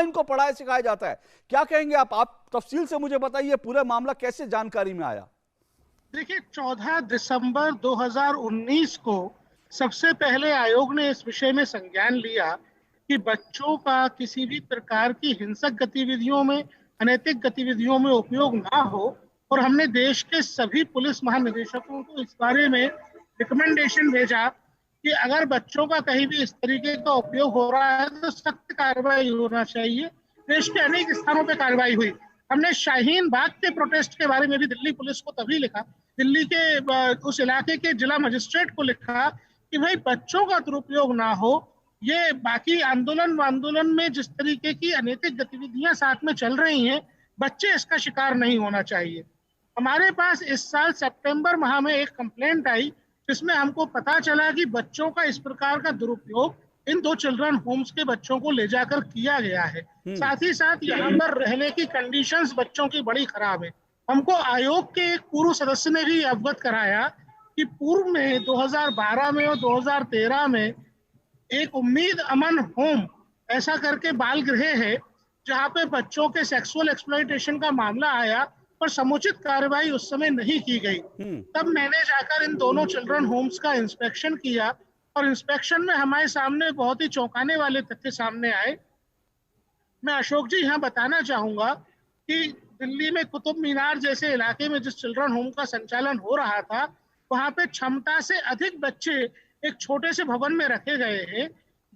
इनको पढ़ाया सिखाया जाता है? क्या कहेंगे आप तफसील से मुझे बताइए, पूरा मामला कैसे जानकारी में आया? देखिए, 14 दिसंबर 2019 को सबसे पहले आयोग ने इस विषय में संज्ञान लिया कि बच्चों का किसी भी प्रकार की हिंसक गतिविधियों में, अनैतिक गतिविधियों में उपयोग ना हो। और हमने देश के सभी पुलिस महानिदेशकों को इस बारे में रिकमेंडेशन भेजा कि अगर बच्चों का कहीं भी इस तरीके का उपयोग हो रहा है तो सख्त कार्रवाई होना चाहिए। देश के अनेक स्थानों पर कार्रवाई हुई। हमने शाहीन बाग के प्रोटेस्ट के बारे में भी दिल्ली पुलिस को तभी लिखा, दिल्ली के उस इलाके के जिला मजिस्ट्रेट को लिखा कि भाई बच्चों का दुरुपयोग ना हो। ये बाकी आंदोलन में जिस तरीके की अनैतिक गतिविधियां साथ में चल रही हैं, बच्चे इसका शिकार नहीं होना चाहिए। हमारे पास इस साल सितंबर माह में एक कंप्लेंट आई जिसमें हमको पता चला कि बच्चों का इस प्रकार का दुरुपयोग इन 2 चिल्ड्रन होम्स के बच्चों को ले जाकर किया गया है। साथ ही साथ यहाँ पर रहने की कंडीशंस बच्चों की बड़ी खराब है। हमको आयोग के एक पूर्व सदस्य ने भी अवगत कराया कि पूर्व में 2012 में और 2013 में एक उम्मीद अमन होम ऐसा करके बाल गृह है जहाँ पे बच्चों के सेक्सुअल एक्सप्लॉयटेशन का मामला आया, पर समुचित कार्रवाई उस समय नहीं की गई। तब मैंने जाकर इन दोनों चिल्ड्रन होम्स का इंस्पेक्शन किया और इंस्पेक्शन में हमारे सामने बहुत ही चौंकाने वाले तथ्य सामने आए। मैं अशोक जी यहाँ बताना चाहूंगा कि दिल्ली में कुतुब मीनार जैसे इलाके में जिस चिल्ड्रन होम का संचालन हो रहा था, वहां पे क्षमता से अधिक बच्चे एक छोटे से भवन में रखे गए हैं।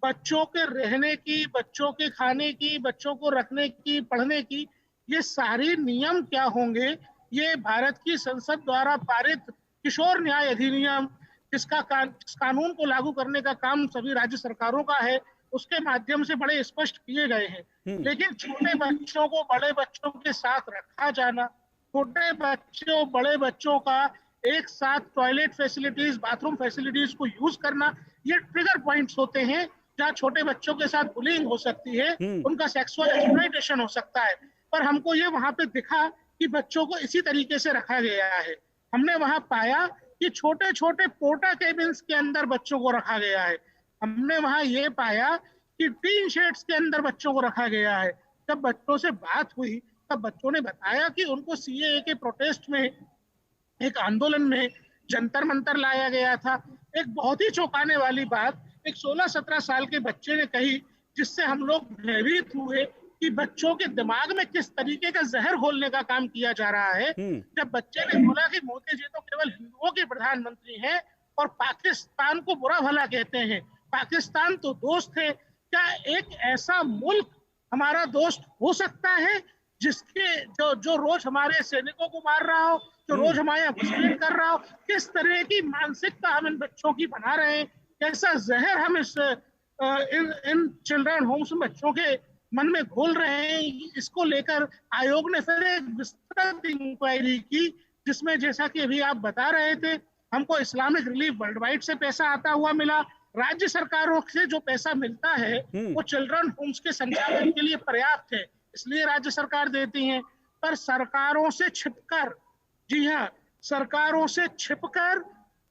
बच्चों के रहने की, बच्चों के खाने की, बच्चों को रखने की, पढ़ने की, ये सारी नियम क्या होंगे? ये भारत की संसद द्वारा पारित किशोर न्याय अधिनियम, जिसका कानून को लागू करने का काम सभी राज्य सरकारों का है, उसके माध्यम से बड़े स्पष्ट किए गए हैं। लेकिन छोटे बच्चों को बड़े बच्चों के साथ रखा जाना, छोटे बच्चों बड़े बच्चों का एक साथ टॉयलेट फैसिलिटीज, बाथरूम फैसिलिटीज को यूज करना, ये ट्रिगर पॉइंट्स होते हैं जहाँ छोटे बच्चों के साथ बुलिंग हो सकती है, उनका सेक्सुअल एक्सप्लॉयटेशन हो सकता है। पर हमको ये वहां पे दिखा कि बच्चों को इसी तरीके से रखा गया है। हमने वहां पाया कि छोटे छोटे पोर्टा केबिन्स के अंदर बच्चों को रखा गया है। हमने वहां ये पाया कि टीन शेड्स के अंदर बच्चों को रखा गया है। जब बच्चों से बात हुई तब बच्चों ने बताया कि उनको सीएए के प्रोटेस्ट में, एक आंदोलन में जंतर मंतर लाया गया था। एक बहुत ही चौंकाने वाली बात एक 16-17 साल के बच्चे ने कही, जिससे हम लोग भयभीत हुए कि बच्चों के दिमाग में किस तरीके का जहर घोलने का काम किया जा रहा है। जब बच्चे ने बोला कि मोदी जी तो केवल हिंदुओं के प्रधानमंत्री हैं और पाकिस्तान को बुरा भला कहते हैं, पाकिस्तान तो दोस्त है, क्या एक ऐसा मुल्क हमारा दोस्त हो सकता है जिसके जो रोज हमारे सैनिकों को मार रहा हो, जो रोज हमारे यहाँ घुसपैठ कर रहा हो? किस तरह की मानसिकता हम इन बच्चों की बना रहे हैं, कैसा जहर हम इन चिल्ड्रन होम्स में बच्चों के मन में घोल रहे हैं? इसको लेकर आयोग ने फिर एक विस्तृत इंक्वायरी की, जिसमें जैसा कि अभी आप बता रहे थे, हमको इस्लामिक रिलीफ वर्ल्ड वाइड से पैसा आता हुआ मिला। राज्य सरकारों से जो पैसा मिलता है वो चिल्ड्रन होम्स के संचालन के लिए पर्याप्त है, इसलिए राज्य सरकार देती है। पर सरकारों से छिपकर, जी हाँ, सरकारों से छिपकर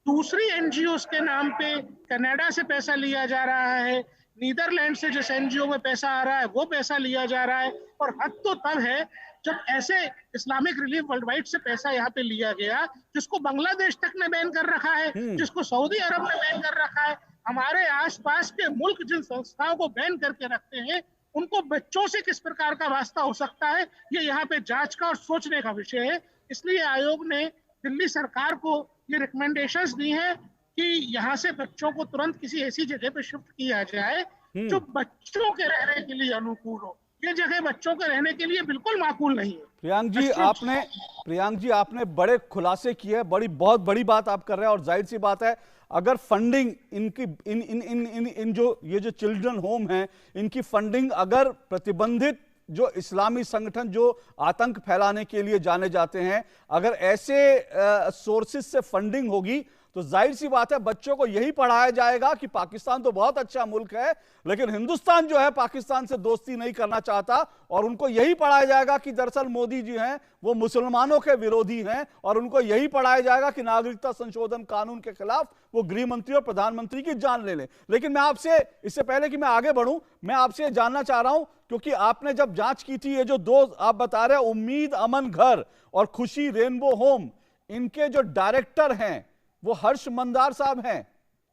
दूसरी एनजीओ के नाम पे कनाडा से पैसा लिया जा रहा है, नीदरलैंड से जिस एनजीओ में पैसा आ रहा है वो पैसा लिया जा रहा है। और हद तो तब है जब ऐसे इस्लामिक रिलीफ वर्ल्ड वाइड से पैसा यहाँ पे लिया गया, जिसको बांग्लादेश तक ने बैन कर रखा है, जिसको सऊदी अरब ने बैन कर रखा है। हमारे आसपास के मुल्क जिन संस्थाओं को बैन करके रखते हैं, उनको बच्चों से किस प्रकार का वास्ता हो सकता है, ये यहाँ पे जांच का और सोचने का विषय है। इसलिए आयोग ने दिल्ली सरकार को ये रिकमेंडेशंस दी है कि यहाँ से बच्चों को तुरंत किसी ऐसी जगह पे शिफ्ट किया जाए जो बच्चों के रहने के लिए अनुकूल हो। ये जगह बच्चों के रहने के लिए बिल्कुल माकूल नहीं है। प्रियांक जी आपने बड़े खुलासे किए, बहुत बड़ी बात आप कर रहे हैं। और जाहिर सी बात है, अगर फंडिंग इनकी इन जो ये जो चिल्ड्रन होम हैं, इनकी फंडिंग अगर प्रतिबंधित जो इस्लामी संगठन जो आतंक फैलाने के लिए जाने जाते हैं, अगर ऐसे सोर्सेस से फंडिंग होगी तो जाहिर सी बात है बच्चों को यही पढ़ाया जाएगा कि पाकिस्तान तो बहुत अच्छा मुल्क है, लेकिन हिंदुस्तान जो है पाकिस्तान से दोस्ती नहीं करना चाहता, और उनको यही पढ़ाया जाएगा कि दरअसल मोदी जी हैं वो मुसलमानों के विरोधी हैं, और उनको यही पढ़ाया जाएगा कि नागरिकता संशोधन कानून के खिलाफ वो गृह मंत्री और प्रधानमंत्री की जान ले लें। लेकिन मैं आपसे, इससे पहले कि मैं आगे बढ़ूं, मैं आपसे जानना चाह रहा हूं, क्योंकि आपने जब जांच की थी, ये जो दो आप बता रहे हैं उम्मीद अमन घर और खुशी रेनबो होम, इनके जो डायरेक्टर हैं वो हर्ष मंदार साहब हैं,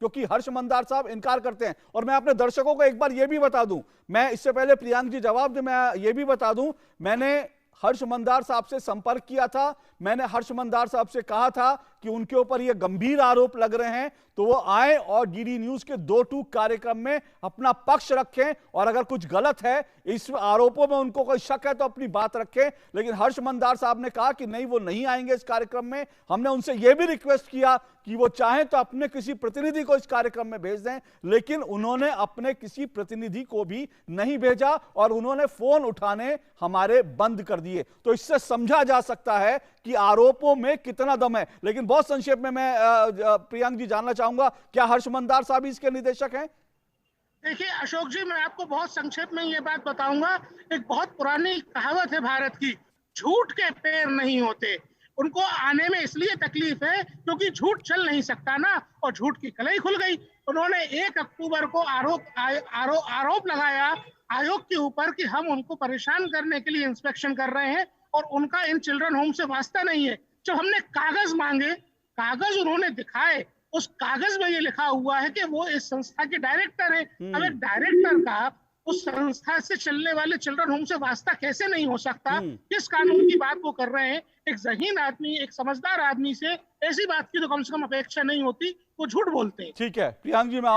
क्योंकि हर्ष मंदार साहब इनकार करते हैं। और मैं अपने दर्शकों को एक बार यह भी बता दूं, मैं इससे पहले प्रियांक जी जवाब दे, मैं ये भी बता दूं, मैंने हर्ष मंदार साहब से संपर्क किया था, मैंने हर्ष मंदार साहब से कहा था कि उनके ऊपर ये गंभीर आरोप लग रहे हैं तो वो आए और डीडी न्यूज के 2 टूक कार्यक्रम में अपना पक्ष रखें, और अगर कुछ गलत है इस आरोपों में, उनको कोई शक है तो अपनी बात रखें। लेकिन हर्ष मंदार साहब ने कहा कि नहीं, वो नहीं आएंगे इस कार्यक्रम में। हमने उनसे यह भी रिक्वेस्ट किया कि वो चाहें तो अपने किसी प्रतिनिधि को इस कार्यक्रम में भेज दें, लेकिन उन्होंने अपने किसी प्रतिनिधि को भी नहीं भेजा और उन्होंने फोन उठाने हमारे बंद कर दिए। तो इससे समझा जा सकता है कि आरोपों में कितना दम है। लेकिन बहुत संक्षेप में मैं प्रियांक जी जानना चाहूंगा, क्या हर्ष मंदार साहब इसके निदेशक हैं? देखिए अशोक जी, मैं आपको बहुत संक्षेप में ये बात बताऊंगा। एक बहुत पुरानी कहावत है भारत की, झूठ के पैर नहीं होते। उनको आने में इसलिए तकलीफ है क्योंकि झूठ चल नहीं सकता ना, और झूठ की कलई खुल गई। उन्होंने 1 अक्टूबर को आरोप लगाया आयोग के ऊपर कि हम उनको परेशान करने के लिए इंस्पेक्शन कर रहे हैं और उनका इन चिल्ड्रन होम से वास्ता नहीं है। जब हमने कागज मांगे, कागज उन्होंने दिखाए, उस कागज में ये लिखा हुआ है कि वो इस संस्था के डायरेक्टर हैं। अब एक डायरेक्टर का उस संस्था से चलने वाले चिल्ड्रन होम से वास्ता कैसे नहीं हो सकता? किस कानून की बात वो कर रहे हैं? एक ज़हीन आदमी, एक समझदार आदमी से ऐसी बात की तो कम से कम अपेक्षा नहीं होती, वो झूठ बोलते हैं। ठीक है प्रियांक जी, मैं